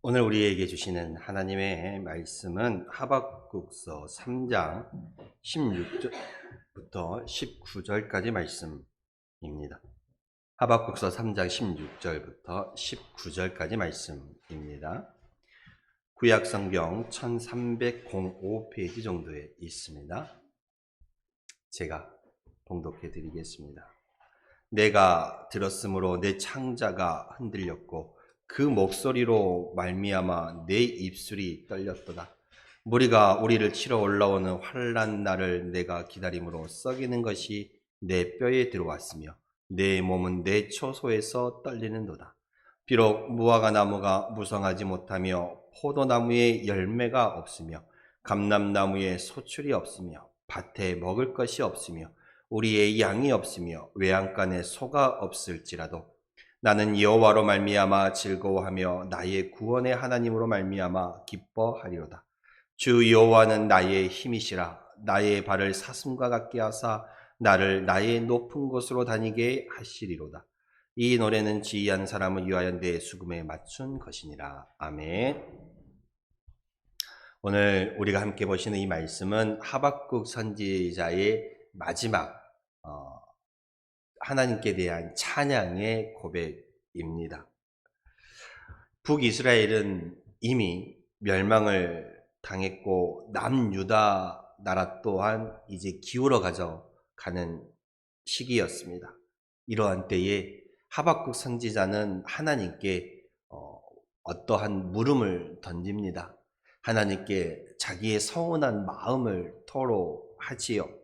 오늘 우리에게 주시는 하나님의 말씀은 하박국서 3장 16절부터 19절까지 말씀입니다. 하박국서 3장 16절부터 19절까지 말씀입니다. 구약성경 1305페이지 정도에 있습니다. 제가 봉독해 드리겠습니다. 내가 들었으므로 내 창자가 흔들렸고 그 목소리로 말미암아 내 입술이 떨렸도다. 무리가 우리를 치러 올라오는 환난 날을 내가 기다림으로 썩이는 것이 내 뼈에 들어왔으며 내 몸은 내 초소에서 떨리는도다. 비록 무화과 나무가 무성하지 못하며 포도나무에 열매가 없으며 감람나무에 소출이 없으며 밭에 먹을 것이 없으며 우리의 양이 없으며 외양간에 소가 없을지라도 나는 여호와로 말미암아 즐거워하며 나의 구원의 하나님으로 말미암아 기뻐하리로다. 주 여호와는 나의 힘이시라. 나의 발을 사슴과 같게 하사 나를 나의 높은 곳으로 다니게 하시리로다. 이 노래는 지휘한 사람을 위하여 내 수금에 맞춘 것이니라. 아멘. 오늘 우리가 함께 보시는 이 말씀은 하박국 선지자의 마지막 하나님께 대한 찬양의 고백입니다. 북이스라엘은 이미 멸망을 당했고 남유다 나라 또한 이제 기울어 가는 시기였습니다. 이러한 때에 하박국 선지자는 하나님께 어떠한 물음을 던집니다. 하나님께 자기의 서운한 마음을 토로하지요.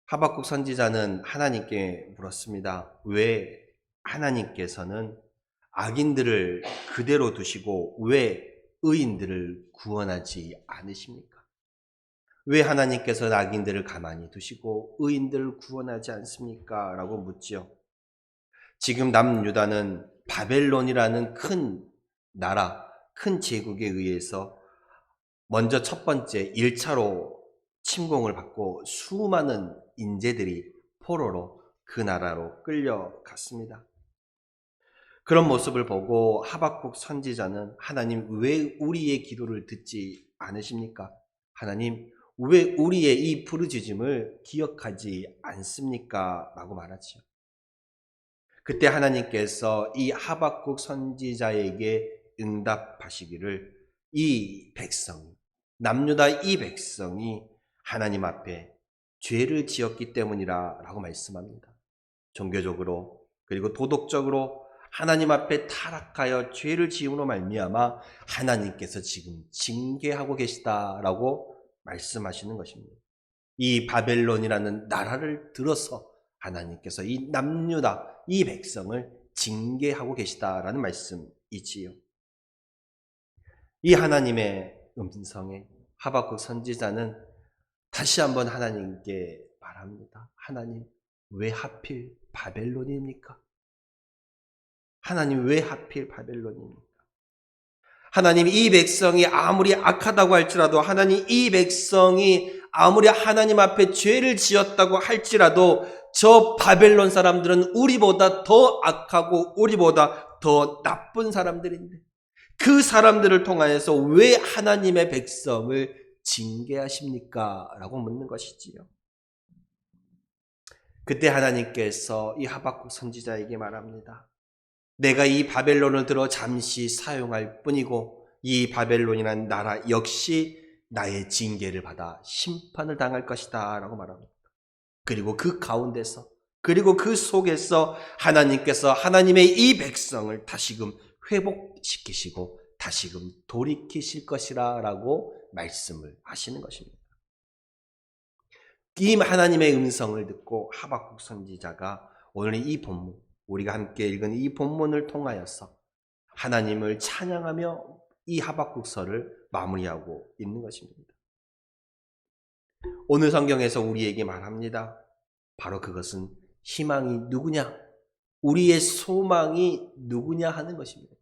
하박국 선지자는 하나님께 물었습니다. 왜 하나님께서는 악인들을 그대로 두시고 왜 의인들을 구원하지 않으십니까? 왜 하나님께서는 악인들을 가만히 두시고 의인들을 구원하지 않습니까? 라고 묻지요. 지금 남유다는 바벨론이라는 큰 나라, 큰 제국에 의해서 먼저 첫 번째 1차로 침공을 받고 수많은 인재들이 포로로 그 나라로 끌려갔습니다. 그런 모습을 보고 하박국 선지자는 하나님 왜 우리의 기도를 듣지 않으십니까? 하나님 왜 우리의 이 부르짖음을 기억하지 않습니까? 라고 말하지요. 그때 하나님께서 이 하박국 선지자에게 응답하시기를 이 백성, 남유다 이 백성이 하나님 앞에 죄를 지었기 때문이라 라고 말씀합니다. 종교적으로 그리고 도덕적으로 하나님 앞에 타락하여 죄를 지음으로 말미암아 하나님께서 지금 징계하고 계시다라고 말씀하시는 것입니다. 이 바벨론이라는 나라를 들어서 하나님께서 이 남유다 이 백성을 징계하고 계시다라는 말씀이지요. 이 하나님의 음성에 하박국 선지자는 다시 한번 하나님께 말합니다. 하나님 왜 하필 바벨론입니까? 하나님 왜 하필 바벨론입니까? 하나님 이 백성이 아무리 악하다고 할지라도 하나님 이 백성이 아무리 하나님 앞에 죄를 지었다고 할지라도 저 바벨론 사람들은 우리보다 더 악하고 우리보다 더 나쁜 사람들인데 그 사람들을 통하여서 왜 하나님의 백성을 징계하십니까? 라고 묻는 것이지요. 그때 하나님께서 이 하박국 선지자에게 말합니다. 내가 이 바벨론을 들어 잠시 사용할 뿐이고 이 바벨론이라는 나라 역시 나의 징계를 받아 심판을 당할 것이다 라고 말합니다. 그리고 그 가운데서 그리고 그 속에서 하나님께서 하나님의 이 백성을 다시금 회복시키시고 다시금 돌이키실 것이라 라고 말씀을 하시는 것입니다. 이 하나님의 음성을 듣고 하박국 선지자가 오늘 이 본문 우리가 함께 읽은 이 본문을 통하여서 하나님을 찬양하며 이 하박국서를 마무리하고 있는 것입니다. 오늘 성경에서 우리에게 말합니다. 바로 그것은 희망이 누구냐? 우리의 소망이 누구냐 하는 것입니다.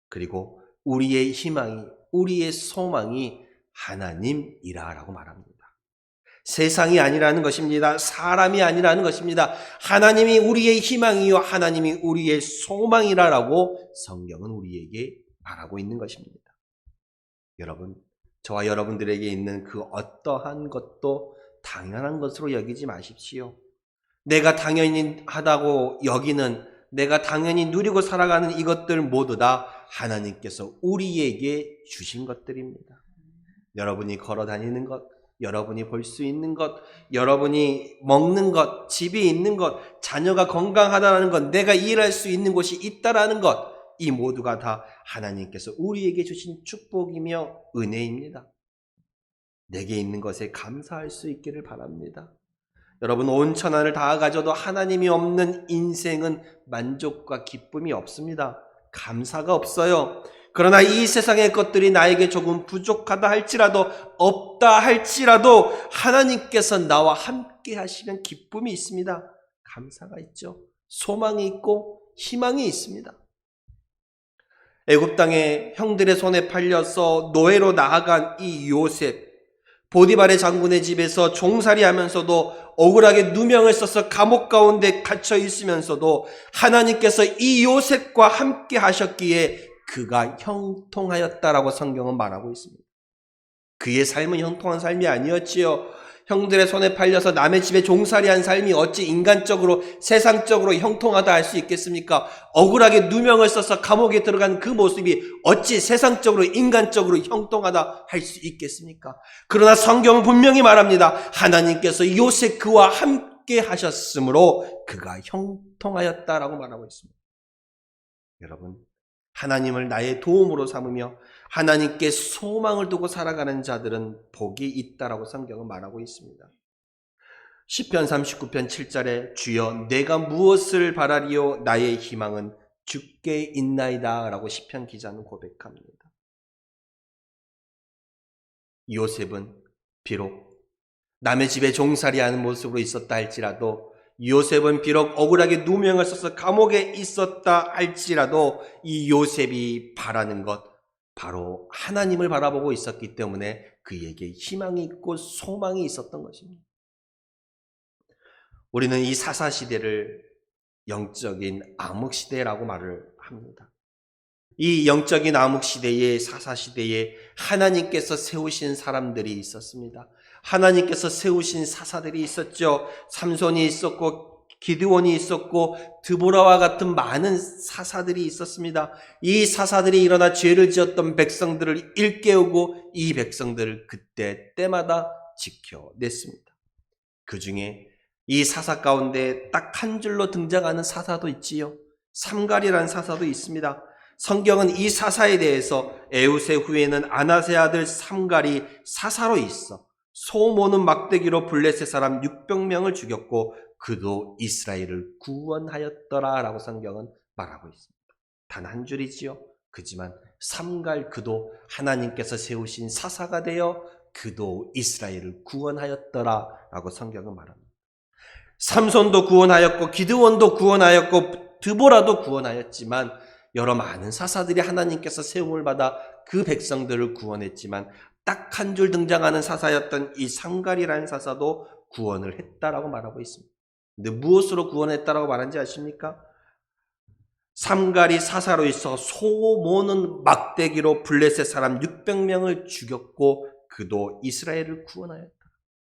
그리고 우리의 희망이, 우리의 소망이 하나님이라고 말합니다. 세상이 아니라는 것입니다. 사람이 아니라는 것입니다. 하나님이 우리의 희망이요 하나님이 우리의 소망이라고 성경은 우리에게 바라고 있는 것입니다. 여러분, 저와 여러분들에게 있는 그 어떠한 것도 당연한 것으로 여기지 마십시오. 내가 당연히 하다고 여기는, 내가 당연히 누리고 살아가는 이것들 모두 다 하나님께서 우리에게 주신 것들입니다. 여러분이 걸어 다니는 것, 여러분이 볼 수 있는 것, 여러분이 먹는 것, 집이 있는 것, 자녀가 건강하다는 것, 내가 일할 수 있는 곳이 있다라는 것, 이 모두가 다 하나님께서 우리에게 주신 축복이며 은혜입니다. 내게 있는 것에 감사할 수 있기를 바랍니다. 여러분, 온 천하를 다 가져도 하나님이 없는 인생은 만족과 기쁨이 없습니다. 감사가 없어요. 그러나 이 세상의 것들이 나에게 조금 부족하다 할지라도, 없다 할지라도 하나님께서 나와 함께 하시면 기쁨이 있습니다. 감사가 있죠. 소망이 있고 희망이 있습니다. 애굽 땅에 형들의 손에 팔려서 노예로 나아간 이 요셉, 보디발의 장군의 집에서 종살이 하면서도 억울하게 누명을 써서 감옥 가운데 갇혀 있으면서도 하나님께서 이 요셉과 함께 하셨기에 그가 형통하였다라고 성경은 말하고 있습니다. 그의 삶은 형통한 삶이 아니었지요. 형들의 손에 팔려서 남의 집에 종살이한 삶이 어찌 인간적으로, 세상적으로 형통하다 할 수 있겠습니까? 억울하게 누명을 써서 감옥에 들어간 그 모습이 어찌 세상적으로, 인간적으로 형통하다 할 수 있겠습니까? 그러나 성경은 분명히 말합니다. 하나님께서 요셉 그와 함께 하셨으므로 그가 형통하였다라고 말하고 있습니다. 여러분, 하나님을 나의 도움으로 삼으며 하나님께 소망을 두고 살아가는 자들은 복이 있다라고 성경은 말하고 있습니다. 시편 39편 7절에 주여 내가 무엇을 바라리요 나의 희망은 주께 있나이다 라고 시편 기자는 고백합니다. 요셉은 비록 남의 집에 종살이하는 모습으로 있었다 할지라도, 요셉은 비록 억울하게 누명을 써서 감옥에 있었다 할지라도 이 요셉이 바라는 것, 바로 하나님을 바라보고 있었기 때문에 그에게 희망이 있고 소망이 있었던 것입니다. 우리는 이 사사시대를 영적인 암흑시대라고 말을 합니다. 이 영적인 암흑시대에, 사사시대에 하나님께서 세우신 사람들이 있었습니다. 하나님께서 세우신 사사들이 있었죠. 삼손이 있었고 기드온이 있었고 드보라와 같은 많은 사사들이 있었습니다. 이 사사들이 일어나 죄를 지었던 백성들을 일깨우고 이 백성들을 그때 때마다 지켜냈습니다. 그 중에 이 사사 가운데 딱 한 줄로 등장하는 사사도 있지요. 삼갈이라는 사사도 있습니다. 성경은 이 사사에 대해서 에우세 후에는 아나세 아들 삼갈이 사사로 있어 소 모는 막대기로 블레셋 사람 600명을 죽였고 그도 이스라엘을 구원하였더라 라고 성경은 말하고 있습니다. 단 한 줄이지요. 그지만 삼갈 그도 하나님께서 세우신 사사가 되어 그도 이스라엘을 구원하였더라 라고 성경은 말합니다. 삼손도 구원하였고 기드온도 구원하였고 드보라도 구원하였지만 여러 많은 사사들이 하나님께서 세움을 받아 그 백성들을 구원했지만 딱 한 줄 등장하는 사사였던 이 삼갈이라는 사사도 구원을 했다라고 말하고 있습니다. 근데 무엇으로 구원했다라고 말하는지 아십니까? 삼갈이 사사로 있어 소 모는 막대기로 블레셋 사람 600명을 죽였고 그도 이스라엘을 구원하였다.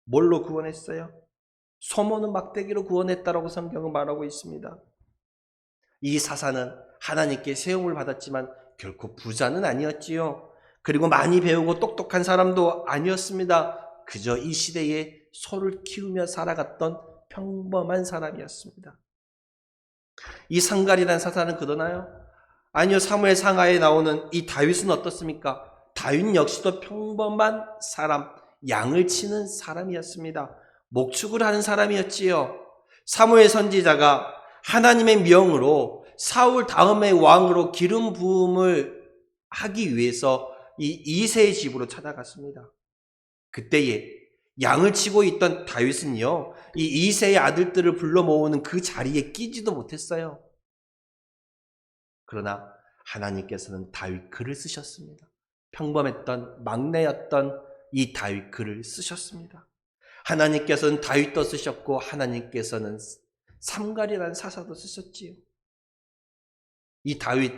뭘로 구원했어요? 소 모는 막대기로 구원했다라고 성경은 말하고 있습니다. 이 사사는 하나님께 세움을 받았지만 결코 부자는 아니었지요. 그리고 많이 배우고 똑똑한 사람도 아니었습니다. 그저 이 시대에 소를 키우며 살아갔던 평범한 사람이었습니다. 이 상갈이라는 사사는 그러나요? 아니요. 사무엘 상하에 나오는 이 다윗은 어떻습니까? 다윗 역시도 평범한 사람, 양을 치는 사람이었습니다. 목축을 하는 사람이었지요. 사무엘 선지자가 하나님의 명으로 사울 다음의 왕으로 기름 부음을 하기 위해서 이 이새의 집으로 찾아갔습니다. 그때에 양을 치고 있던 다윗은요, 이 이새의 아들들을 불러 모으는 그 자리에 끼지도 못했어요. 그러나 하나님께서는 다윗 글을 쓰셨습니다. 평범했던 막내였던 이 다윗 글을 쓰셨습니다. 하나님께서는 다윗도 쓰셨고 하나님께서는 삼갈이라는 사사도 쓰셨지요. 이 다윗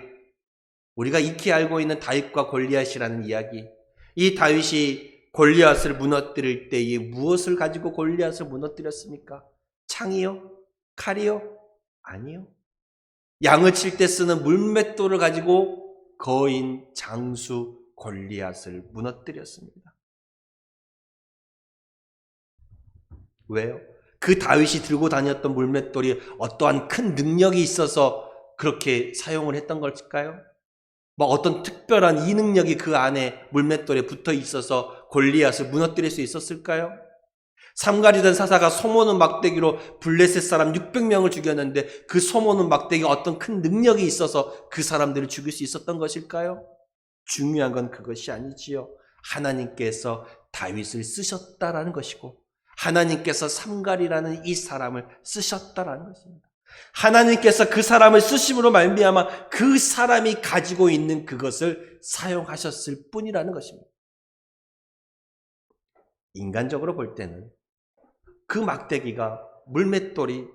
우리가 익히 알고 있는 다윗과 골리앗이라는 이야기. 이 다윗이 골리앗을 무너뜨릴 때에 무엇을 가지고 골리앗을 무너뜨렸습니까? 창이요? 칼이요? 아니요. 양을 칠 때 쓰는 물맷돌을 가지고 거인 장수 골리앗을 무너뜨렸습니다. 왜요? 그 다윗이 들고 다녔던 물맷돌이 어떠한 큰 능력이 있어서 그렇게 사용을 했던 걸까요? 뭐 어떤 특별한 이 능력이 그 안에 물맷돌에 붙어 있어서 골리앗을 무너뜨릴 수 있었을까요? 삼가리던 사사가 소모는 막대기로 블레셋 사람 600명을 죽였는데 그 소모는 막대기가 어떤 큰 능력이 있어서 그 사람들을 죽일 수 있었던 것일까요? 중요한 건 그것이 아니지요. 하나님께서 다윗을 쓰셨다라는 것이고 하나님께서 삼갈이라는 이 사람을 쓰셨다라는 것입니다. 하나님께서 그 사람을 쓰심으로 말미암아 그 사람이 가지고 있는 그것을 사용하셨을 뿐이라는 것입니다. 인간적으로 볼 때는 그 막대기가 물맷돌이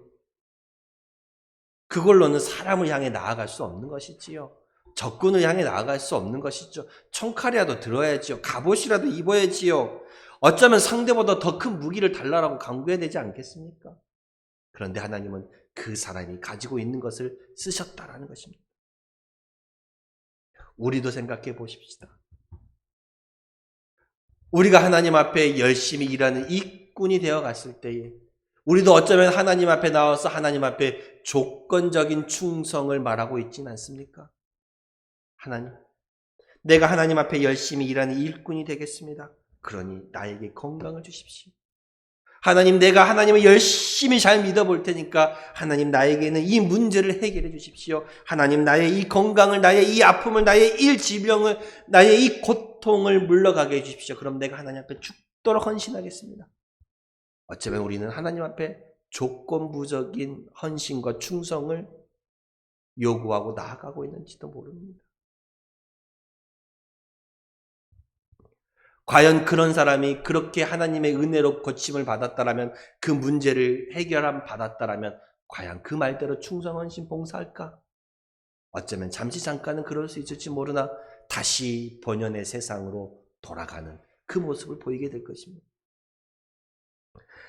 그걸로는 사람을 향해 나아갈 수 없는 것이지요. 적군을 향해 나아갈 수 없는 것이죠. 총칼이라도 들어야지요. 갑옷이라도 입어야지요. 어쩌면 상대보다 더 큰 무기를 달라라고 강구해야 되지 않겠습니까? 그런데 하나님은 그 사람이 가지고 있는 것을 쓰셨다라는 것입니다. 우리도 생각해 보십시다. 우리가 하나님 앞에 열심히 일하는 일꾼이 되어 갔을 때에 우리도 어쩌면 하나님 앞에 나와서 하나님 앞에 조건적인 충성을 말하고 있지는 않습니까? 하나님, 내가 하나님 앞에 열심히 일하는 일꾼이 되겠습니다. 그러니 나에게 건강을 주십시오. 하나님, 내가 하나님을 열심히 잘 믿어볼 테니까 하나님 나에게는 이 문제를 해결해 주십시오. 하나님, 나의 이 건강을, 나의 이 아픔을, 나의 이 질병을, 나의 이 고통을 물러가게 해주십시오. 그럼 내가 하나님 앞에 죽도록 헌신하겠습니다. 어쩌면 우리는 하나님 앞에 조건부적인 헌신과 충성을 요구하고 나아가고 있는지도 모릅니다. 과연 그런 사람이 그렇게 하나님의 은혜로 고침을 받았다라면, 그 문제를 해결함 받았다라면 과연 그 말대로 충성, 헌신, 봉사할까? 어쩌면 잠깐은 그럴 수 있을지 모르나 다시 본연의 세상으로 돌아가는 그 모습을 보이게 될 것입니다.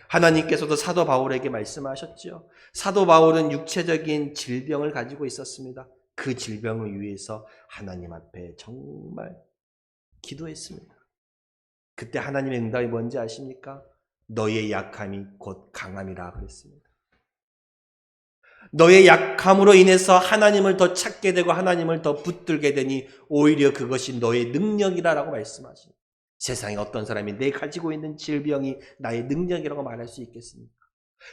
하나님께서도 사도 바울에게 말씀하셨죠. 사도 바울은 육체적인 질병을 가지고 있었습니다. 그 질병을 위해서 하나님 앞에 정말 기도했습니다. 그때 하나님의 응답이 뭔지 아십니까? 너의 약함이 곧 강함이라 그랬습니다. 너의 약함으로 인해서 하나님을 더 찾게 되고 하나님을 더 붙들게 되니 오히려 그것이 너의 능력이라고 말씀하십니다. 세상에 어떤 사람이 내 가지고 있는 질병이 나의 능력이라고 말할 수 있겠습니까?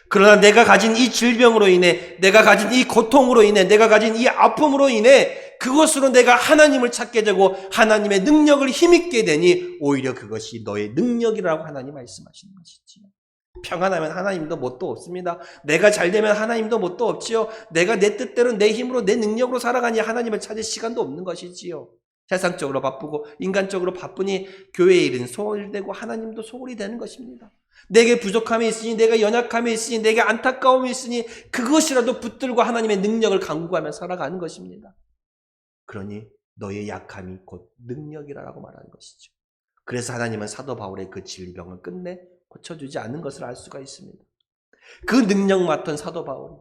그러나 내가 가진 이 질병으로 인해, 내가 가진 이 고통으로 인해, 내가 가진 이 아픔으로 인해 그것으로 내가 하나님을 찾게 되고 하나님의 능력을 힘입게 되니 오히려 그것이 너의 능력이라고 하나님 말씀하시는 것이지요. 평안하면 하나님도 뭣도 없습니다. 내가 잘되면 하나님도 뭣도 없지요. 내가 내 뜻대로 내 힘으로 내 능력으로 살아가니 하나님을 찾을 시간도 없는 것이지요. 세상적으로 바쁘고 인간적으로 바쁘니 교회의 일은 소홀되고 하나님도 소홀이 되는 것입니다. 내게 부족함이 있으니, 내가 연약함이 있으니, 내게 안타까움이 있으니 그것이라도 붙들고 하나님의 능력을 강구하며 살아가는 것입니다. 그러니 너의 약함이 곧 능력이라고 말하는 것이죠. 그래서 하나님은 사도 바울의 그 질병을 끝내 고쳐주지 않는 것을 알 수가 있습니다. 그 능력 맡은 사도 바울이,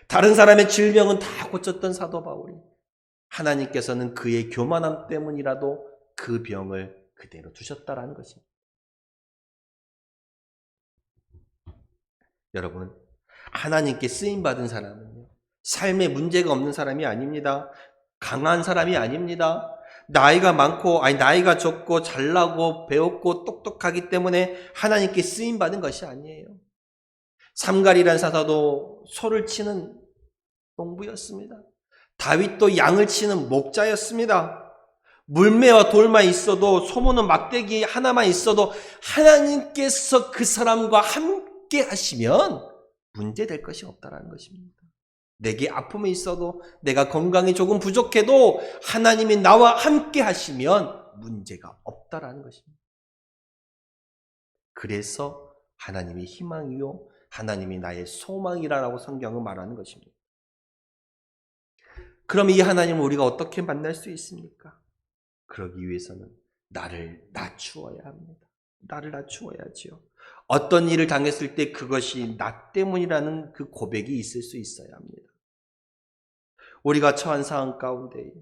다른 사람의 질병은 다 고쳤던 사도 바울이, 하나님께서는 그의 교만함 때문이라도 그 병을 그대로 두셨다라는 것입니다. 여러분, 하나님께 쓰임받은 사람은요, 삶에 문제가 없는 사람이 아닙니다. 강한 사람이 아닙니다. 나이가 많고, 나이가 적고, 잘나고, 배웠고, 똑똑하기 때문에 하나님께 쓰임받은 것이 아니에요. 삼갈이라는 사사도 소를 치는 농부였습니다. 다윗도 양을 치는 목자였습니다. 물매와 돌만 있어도, 소모는 막대기 하나만 있어도 하나님께서 그 사람과 함께 하시면 문제될 것이 없다는 것입니다. 내게 아픔이 있어도, 내가 건강이 조금 부족해도 하나님이 나와 함께 하시면 문제가 없다는 것입니다. 그래서 하나님이 희망이요, 하나님이 나의 소망이라고 성경은 말하는 것입니다. 그럼 이 하나님을 우리가 어떻게 만날 수 있습니까? 그러기 위해서는 나를 낮추어야 합니다. 나를 낮추어야지요. 어떤 일을 당했을 때 그것이 나 때문이라는 그 고백이 있을 수 있어야 합니다. 우리가 처한 상황 가운데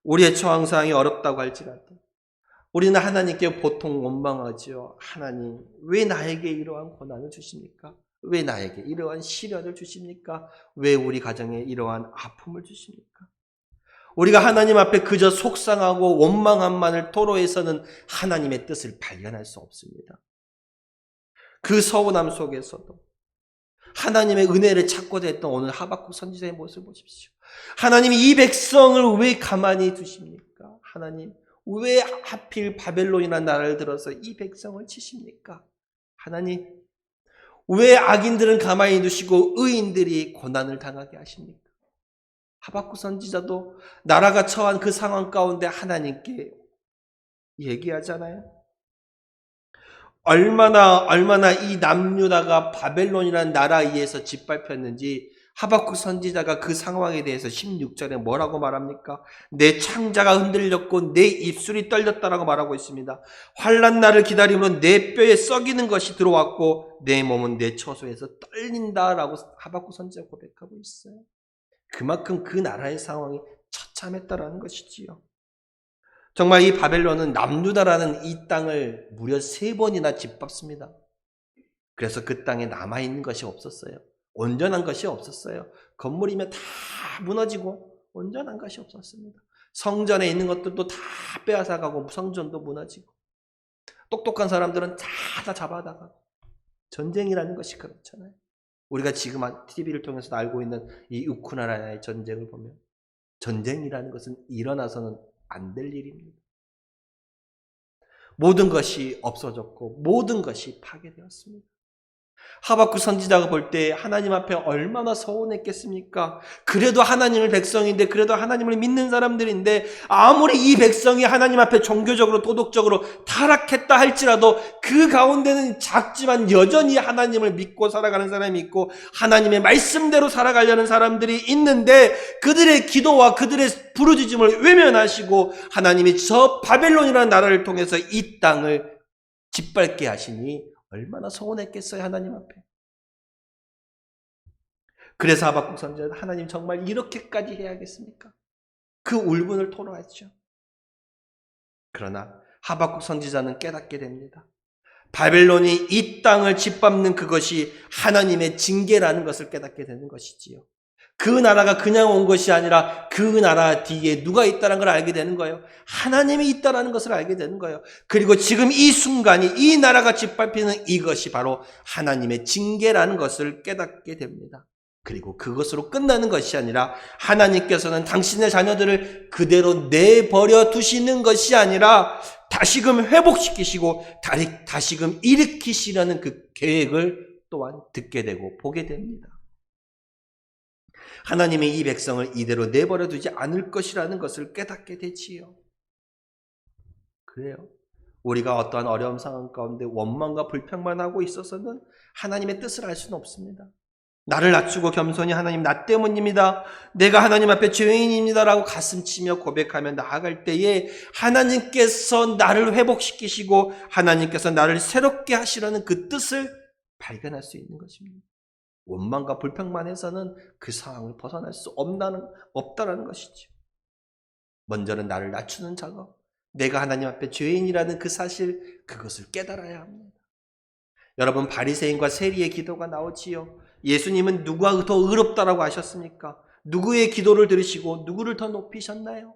우리의 처한 상황이 어렵다고 할지라도 우리는 하나님께 보통 원망하지요. 하나님, 왜 나에게 이러한 고난을 주십니까? 왜 나에게 이러한 시련을 주십니까? 왜 우리 가정에 이러한 아픔을 주십니까? 우리가 하나님 앞에 그저 속상하고 원망함만을 토로해서는 하나님의 뜻을 발견할 수 없습니다. 그 서운함 속에서도 하나님의 은혜를 찾고자 했던 오늘 하박국 선지자의 모습을 보십시오. 하나님이 이 백성을 왜 가만히 두십니까? 하나님, 왜 하필 바벨론이라는 나라를 들어서 이 백성을 치십니까? 하나님, 왜 악인들은 가만히 두시고 의인들이 고난을 당하게 하십니까? 하박국 선지자도 나라가 처한 그 상황 가운데 하나님께 얘기하잖아요. 얼마나 이 남유다가 바벨론이라는 나라에 의해서 짓밟혔는지 하박국 선지자가 그 상황에 대해서 16절에 뭐라고 말합니까? 내 창자가 흔들렸고 내 입술이 떨렸다라고 말하고 있습니다. 환난 날을 기다리면 내 뼈에 썩이는 것이 들어왔고 내 몸은 내 처소에서 떨린다라고 하박국 선지자가 고백하고 있어요. 그만큼 그 나라의 상황이 처참했다라는 것이지요. 정말 이 바벨론은 남유다라는 이 땅을 무려 3번이나 짓밟습니다. 그래서 그 땅에 남아있는 것이 없었어요. 온전한 것이 없었어요. 건물이면 다 무너지고 온전한 것이 없었습니다. 성전에 있는 것들도 다 빼앗아가고 성전도 무너지고 똑똑한 사람들은 다 잡아다가고 전쟁이라는 것이 그렇잖아요. 우리가 지금 TV를 통해서 알고 있는 이 우크라이나의 전쟁을 보면 전쟁이라는 것은 일어나서는 안 될 일입니다. 모든 것이 없어졌고 모든 것이 파괴되었습니다. 하박국 선지자가 볼 때 하나님 앞에 얼마나 서운했겠습니까? 그래도 하나님의 백성인데, 그래도 하나님을 믿는 사람들인데, 아무리 이 백성이 하나님 앞에 종교적으로 도덕적으로 타락했다 할지라도 그 가운데는 작지만 여전히 하나님을 믿고 살아가는 사람이 있고 하나님의 말씀대로 살아가려는 사람들이 있는데, 그들의 기도와 그들의 부르짖음을 외면하시고 하나님이 저 바벨론이라는 나라를 통해서 이 땅을 짓밟게 하시니 얼마나 서운했겠어요, 하나님 앞에. 그래서 하박국 선지자는 하나님 정말 이렇게까지 해야겠습니까? 그 울분을 토로하죠. 그러나 하박국 선지자는 깨닫게 됩니다. 바벨론이 이 땅을 짓밟는 그것이 하나님의 징계라는 것을 깨닫게 되는 것이지요. 그 나라가 그냥 온 것이 아니라 그 나라 뒤에 누가 있다는 걸 알게 되는 거예요. 하나님이 있다는 것을 알게 되는 거예요. 그리고 지금 이 순간이 이 나라가 짓밟히는 이것이 바로 하나님의 징계라는 것을 깨닫게 됩니다. 그리고 그것으로 끝나는 것이 아니라 하나님께서는 당신의 자녀들을 그대로 내버려 두시는 것이 아니라 다시금 회복시키시고 다시금 일으키시려는 그 계획을 또한 듣게 되고 보게 됩니다. 하나님의 이 백성을 이대로 내버려 두지 않을 것이라는 것을 깨닫게 되지요. 그래요. 우리가 어떠한 어려운 상황 가운데 원망과 불평만 하고 있어서는 하나님의 뜻을 알 수는 없습니다. 나를 낮추고 겸손히 하나님 나 때문입니다. 내가 하나님 앞에 죄인입니다 라고 가슴치며 고백하며 나아갈 때에 하나님께서 나를 회복시키시고 하나님께서 나를 새롭게 하시려는 그 뜻을 발견할 수 있는 것입니다. 원망과 불평만 해서는 그 상황을 벗어날 수 없다라는 것이죠. 먼저는 나를 낮추는 작업, 내가 하나님 앞에 죄인이라는 그 사실, 그것을 깨달아야 합니다. 여러분, 바리새인과 세리의 기도가 나오지요. 예수님은 누가 더 의롭다라고 하셨습니까? 누구의 기도를 들으시고 누구를 더 높이셨나요?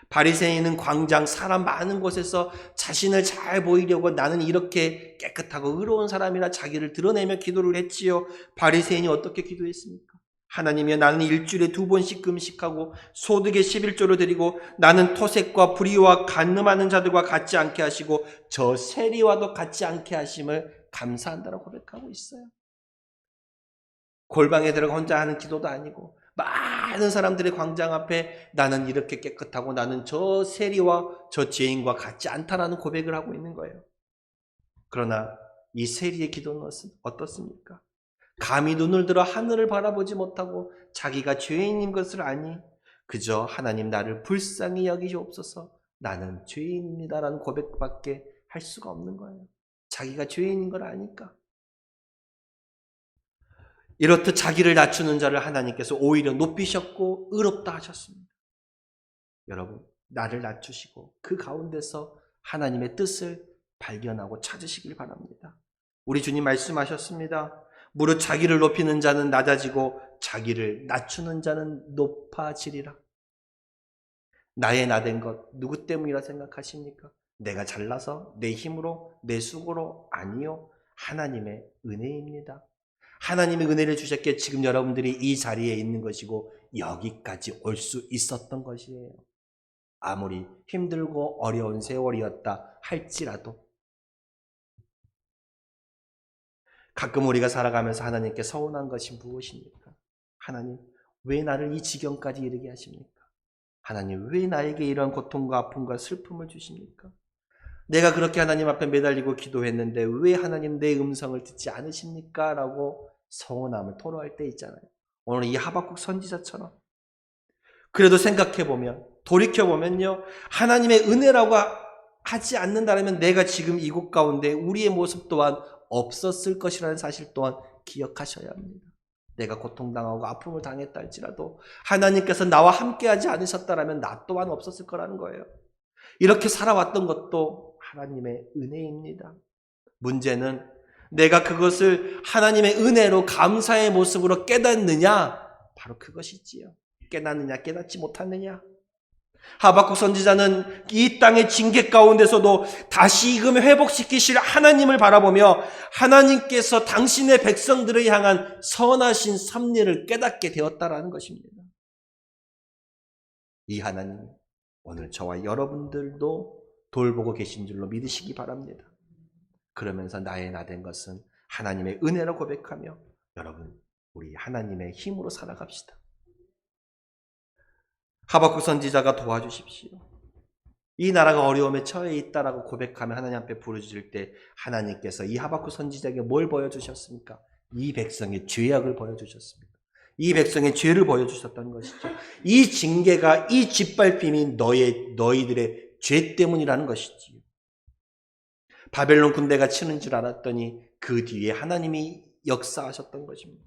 바리새인은 광장 사람 많은 곳에서 자신을 잘 보이려고 나는 이렇게 깨끗하고 의로운 사람이라 자기를 드러내며 기도를 했지요. 바리새인이 어떻게 기도했습니까? 하나님이여, 나는 일주일에 2번씩 금식하고 소득의 11조를 드리고 나는 토색과 불의와 간음하는 자들과 같지 않게 하시고 저 세리와도 같지 않게 하심을 감사한다고 고백하고 있어요. 골방에 들어가 혼자 하는 기도도 아니고 많은 사람들의 광장 앞에 나는 이렇게 깨끗하고 나는 저 세리와 저 죄인과 같지 않다라는 고백을 하고 있는 거예요. 그러나 이 세리의 기도는 어떻습니까? 감히 눈을 들어 하늘을 바라보지 못하고 자기가 죄인인 것을 아니 그저 하나님 나를 불쌍히 여기시옵소서 나는 죄인입니다라는 고백밖에 할 수가 없는 거예요. 자기가 죄인인 걸 아니까. 이렇듯 자기를 낮추는 자를 하나님께서 오히려 높이셨고 의롭다 하셨습니다. 여러분, 나를 낮추시고 그 가운데서 하나님의 뜻을 발견하고 찾으시길 바랍니다. 우리 주님 말씀하셨습니다. 무릇 자기를 높이는 자는 낮아지고 자기를 낮추는 자는 높아지리라. 나의 나된 것 누구 때문이라 생각하십니까? 내가 잘나서 내 힘으로 내 수고로 아니요. 하나님의 은혜입니다. 하나님의 은혜를 주셨기에 지금 여러분들이 이 자리에 있는 것이고 여기까지 올 수 있었던 것이에요. 아무리 힘들고 어려운 세월이었다 할지라도 가끔 우리가 살아가면서 하나님께 서운한 것이 무엇입니까? 하나님, 왜 나를 이 지경까지 이르게 하십니까? 하나님, 왜 나에게 이런 고통과 아픔과 슬픔을 주십니까? 내가 그렇게 하나님 앞에 매달리고 기도했는데 왜 하나님 내 음성을 듣지 않으십니까? 라고 서운함을 토로할 때 있잖아요. 오늘 이 하박국 선지자처럼. 그래도 생각해보면, 돌이켜보면요. 하나님의 은혜라고 하지 않는다면 내가 지금 이곳 가운데 우리의 모습 또한 없었을 것이라는 사실 또한 기억하셔야 합니다. 내가 고통당하고 아픔을 당했다 할지라도 하나님께서 나와 함께하지 않으셨다면 나 또한 없었을 거라는 거예요. 이렇게 살아왔던 것도 하나님의 은혜입니다. 문제는 내가 그것을 하나님의 은혜로 감사의 모습으로 깨닫느냐? 바로 그것이지요. 깨닫느냐, 깨닫지 못하느냐? 하박국 선지자는 이 땅의 징계 가운데서도 다시금 회복시키실 하나님을 바라보며 하나님께서 당신의 백성들을 향한 선하신 섭리를 깨닫게 되었다라는 것입니다. 이 하나님, 오늘 저와 여러분들도 돌보고 계신 줄로 믿으시기 바랍니다. 그러면서 나의 나된 것은 하나님의 은혜로 고백하며 여러분, 우리 하나님의 힘으로 살아갑시다. 하박국 선지자가 도와주십시오. 이 나라가 어려움에 처해 있다라고 고백하며 하나님 앞에 부르짖을 때 하나님께서 이 하박국 선지자에게 뭘 보여주셨습니까? 이 백성의 죄악을 보여주셨습니다. 이 백성의 죄를 보여주셨던 것이죠. 이 징계가, 이 짓밟힘이 너희들의 죄 때문이라는 것이지요. 바벨론 군대가 치는 줄 알았더니 그 뒤에 하나님이 역사하셨던 것입니다.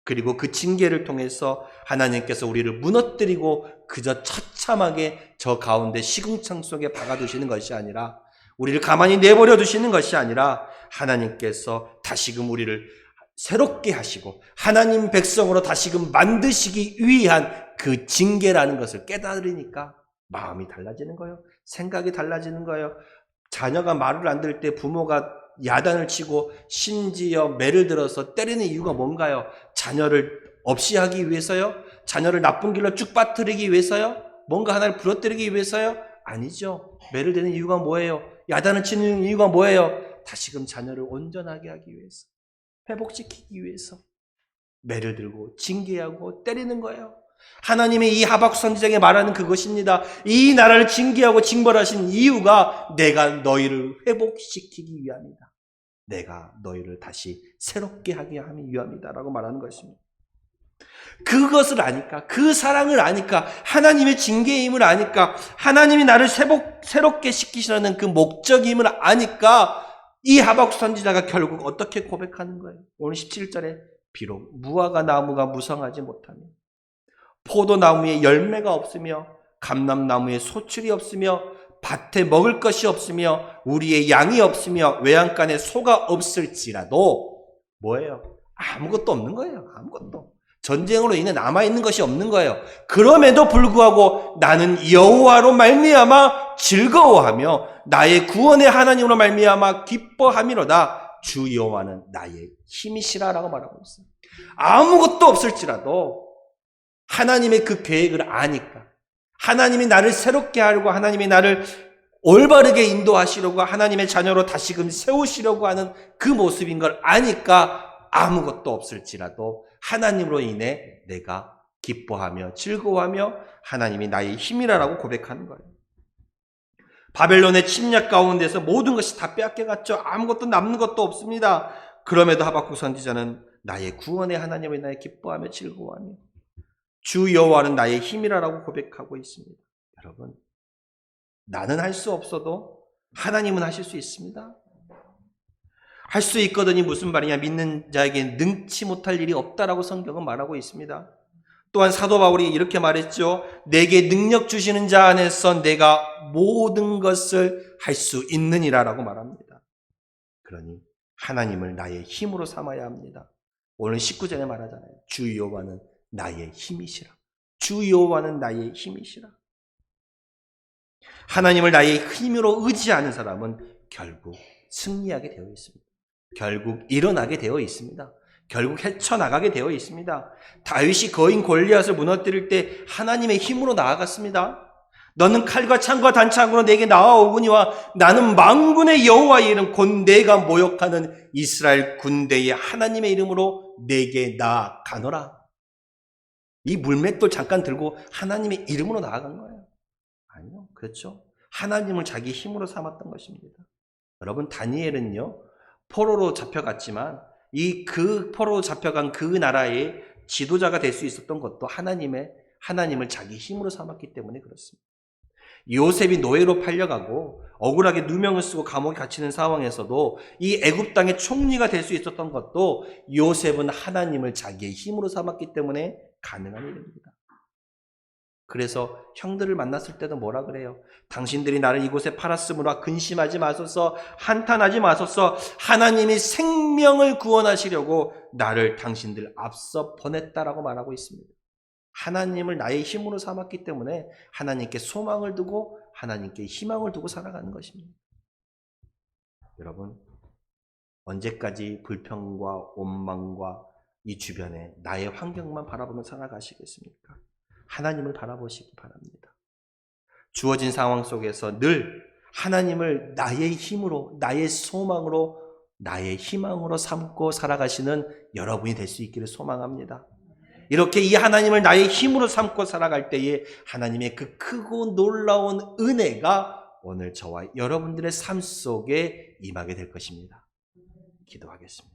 그리고 그 징계를 통해서 하나님께서 우리를 무너뜨리고 그저 처참하게 저 가운데 시궁창 속에 박아두시는 것이 아니라 우리를 가만히 내버려 두시는 것이 아니라 하나님께서 다시금 우리를 새롭게 하시고 하나님 백성으로 다시금 만드시기 위한 그 징계라는 것을 깨달으니까 마음이 달라지는 거예요. 생각이 달라지는 거예요. 자녀가 말을 안 들을 때 부모가 야단을 치고 심지어 매를 들어서 때리는 이유가 뭔가요? 자녀를 없이 하기 위해서요? 자녀를 나쁜 길로 쭉 빠뜨리기 위해서요? 뭔가 하나를 부러뜨리기 위해서요? 아니죠. 매를 대는 이유가 뭐예요? 야단을 치는 이유가 뭐예요? 다시금 자녀를 온전하게 하기 위해서, 회복시키기 위해서 매를 들고 징계하고 때리는 거예요. 하나님의 이 하박국 선지자에게 말하는 그것입니다. 이 나라를 징계하고 징벌하신 이유가 내가 너희를 회복시키기 위함이다. 내가 너희를 다시 새롭게 하게 하기 위함이다 라고 말하는 것입니다. 그것을 아니까, 그 사랑을 아니까, 하나님의 징계임을 아니까, 하나님이 나를 새롭게 시키시라는 그 목적임을 아니까 이 하박국 선지자가 결국 어떻게 고백하는 거예요? 오늘 17절에 비록 무화과 나무가 무성하지 못하며 포도나무에 열매가 없으며 감람나무에 소출이 없으며 밭에 먹을 것이 없으며 우리의 양이 없으며 외양간에 소가 없을지라도 뭐예요? 아무것도 없는 거예요. 아무것도. 전쟁으로 인해 남아있는 것이 없는 거예요. 그럼에도 불구하고 나는 여호와로 말미암아 즐거워하며 나의 구원의 하나님으로 말미암아 기뻐함이로다. 주 여호와는 나의 힘이시라 라고 말하고 있어요. 아무것도 없을지라도 하나님의 그 계획을 아니까, 하나님이 나를 새롭게 하려고, 하나님이 나를 올바르게 인도하시려고, 하나님의 자녀로 다시금 세우시려고 하는 그 모습인 걸 아니까 아무것도 없을지라도 하나님으로 인해 내가 기뻐하며 즐거워하며 하나님이 나의 힘이라고 고백하는 거예요. 바벨론의 침략 가운데서 모든 것이 다 빼앗겨갔죠. 아무것도 남는 것도 없습니다. 그럼에도 하박국 선지자는 나의 구원의 하나님을 나의 기뻐하며 즐거워하며 주 여호와는 나의 힘이라라고 고백하고 있습니다. 여러분, 나는 할 수 없어도 하나님은 하실 수 있습니다. 할 수 있거든이 무슨 말이냐? 믿는 자에게 능치 못할 일이 없다라고 성경은 말하고 있습니다. 또한 사도 바울이 이렇게 말했죠. 내게 능력 주시는 자 안에서 내가 모든 것을 할 수 있느니라라고 말합니다. 그러니 하나님을 나의 힘으로 삼아야 합니다. 오늘 19절에 말하잖아요. 주 여호와는 나의 힘이시라. 주 여호와는 나의 힘이시라. 하나님을 나의 힘으로 의지하는 사람은 결국 승리하게 되어 있습니다. 결국 일어나게 되어 있습니다. 결국 헤쳐나가게 되어 있습니다. 다윗이 거인 골리앗을 무너뜨릴 때 하나님의 힘으로 나아갔습니다. 너는 칼과 창과 단창으로 내게 나아오거니와 나는 만군의 여호와의 이름 곧 내가 모욕하는 이스라엘 군대의 하나님의 이름으로 내게 나아가노라. 이 물맷돌 잠깐 들고 하나님의 이름으로 나아간 거예요. 아니요, 그렇죠. 하나님을 자기 힘으로 삼았던 것입니다. 여러분, 다니엘은요 포로로 잡혀갔지만 그 포로로 잡혀간 그 나라의 지도자가 될 수 있었던 것도 하나님을 자기 힘으로 삼았기 때문에 그렇습니다. 요셉이 노예로 팔려가고 억울하게 누명을 쓰고 감옥에 갇히는 상황에서도 이 애굽 땅의 총리가 될 수 있었던 것도 요셉은 하나님을 자기의 힘으로 삼았기 때문에 가능한 일입니다. 그래서 형들을 만났을 때도 뭐라 그래요? 당신들이 나를 이곳에 팔았으므로 근심하지 마소서, 한탄하지 마소서. 하나님이 생명을 구원하시려고 나를 당신들 앞서 보냈다라고 말하고 있습니다. 하나님을 나의 힘으로 삼았기 때문에 하나님께 소망을 두고 하나님께 희망을 두고 살아가는 것입니다. 여러분, 언제까지 불평과 원망과 이 주변에 나의 환경만 바라보며 살아가시겠습니까? 하나님을 바라보시기 바랍니다. 주어진 상황 속에서 늘 하나님을 나의 힘으로, 나의 소망으로, 나의 희망으로 삼고 살아가시는 여러분이 될 수 있기를 소망합니다. 이렇게 이 하나님을 나의 힘으로 삼고 살아갈 때에 하나님의 그 크고 놀라운 은혜가 오늘 저와 여러분들의 삶 속에 임하게 될 것입니다. 기도하겠습니다.